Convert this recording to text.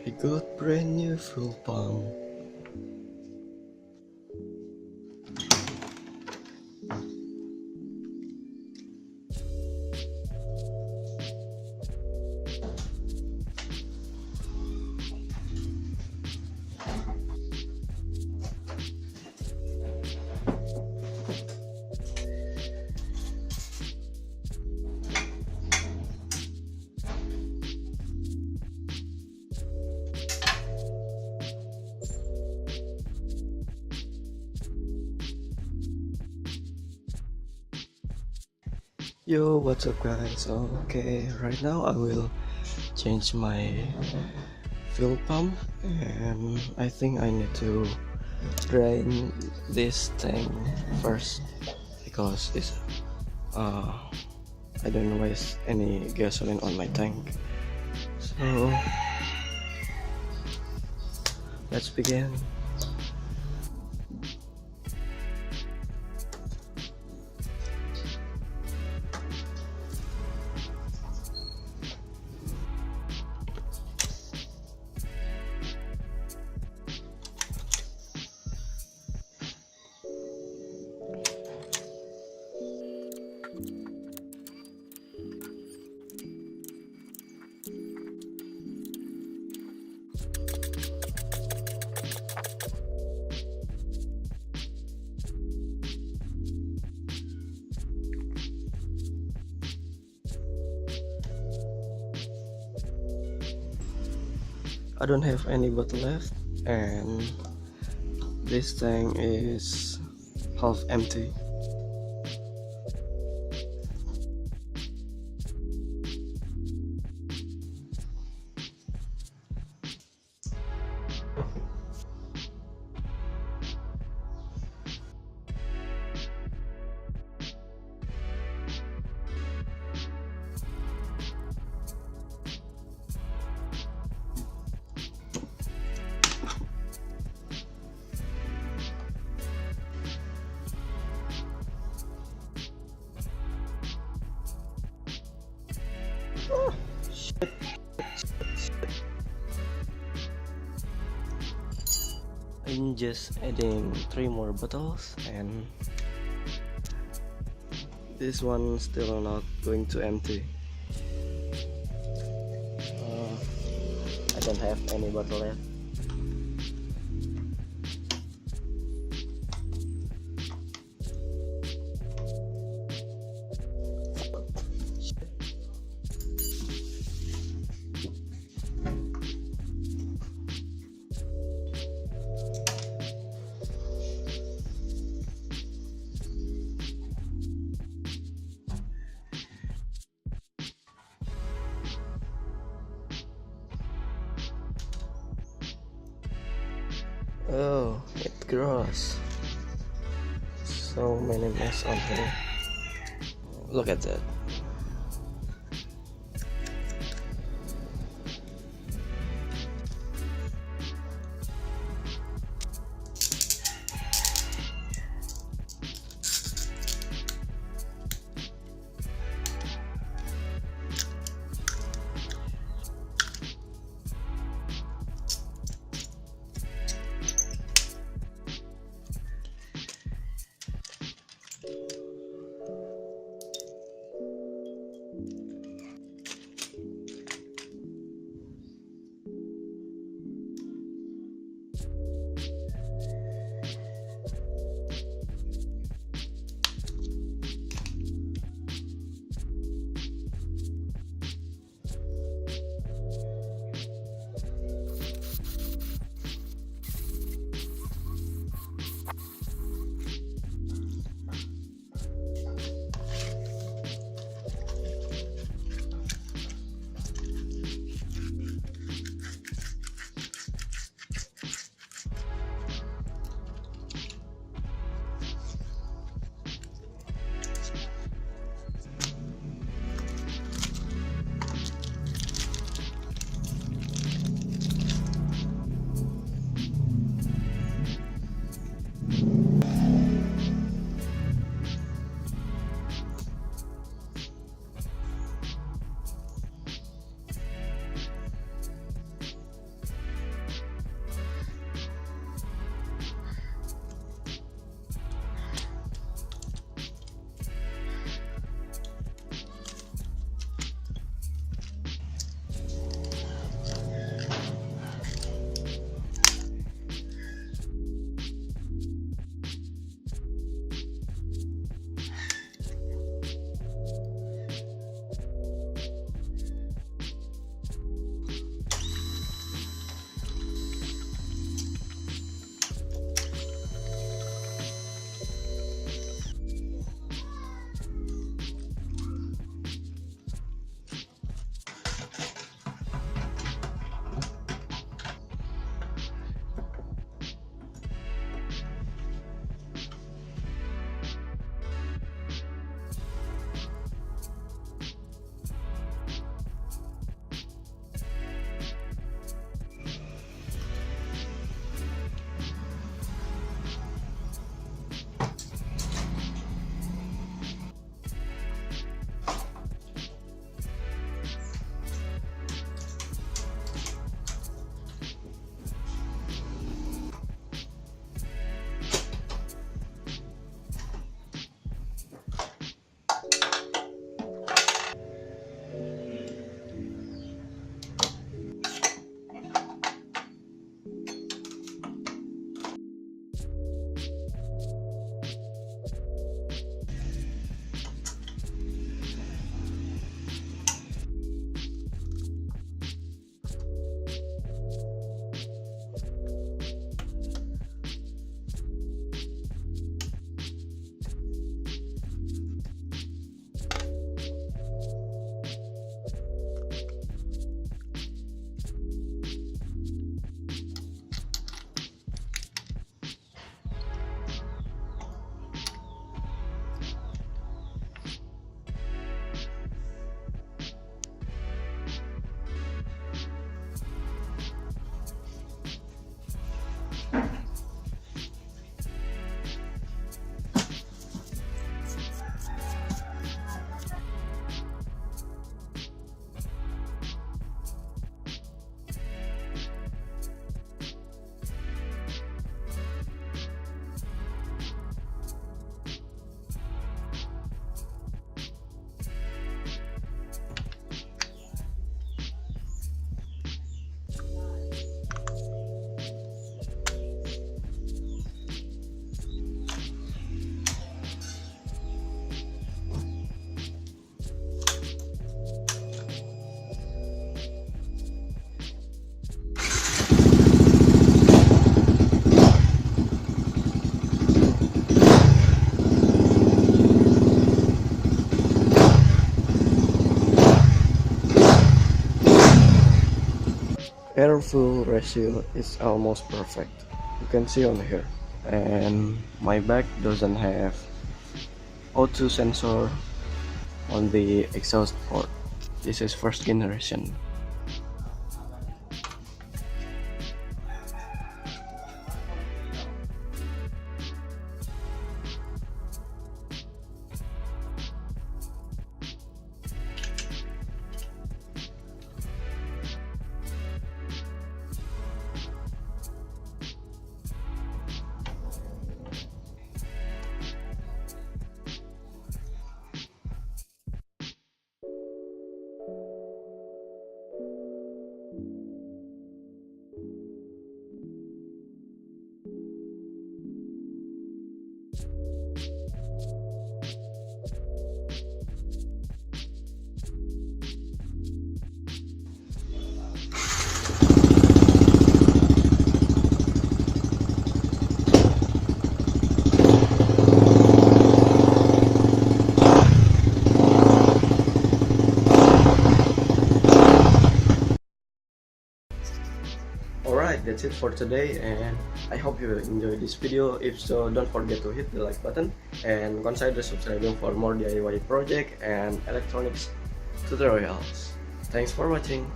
I got brand new fuel pump. Yo, what's up guys? Okay, right now I will change my fuel pump, and I think I need to drain this tank first because it's I don't waste any gasoline on my tank. So let's begin. I don't have any bottle left, and this tank is half empty. Oh, shit. I'm just adding 3 more bottles, and this one still not going to empty. I don't have any bottle left. Oh, it grows. So many mess on here. Look at that. air-fuel ratio is almost perfect. You can see on here. And my bike doesn't have O2 sensor on the exhaust port. This is first generation. Alright, that's it for today, and I hope you enjoyed this video. If so, don't forget to hit the like button and consider subscribing for more DIY project and electronics tutorials. Thanks for watching.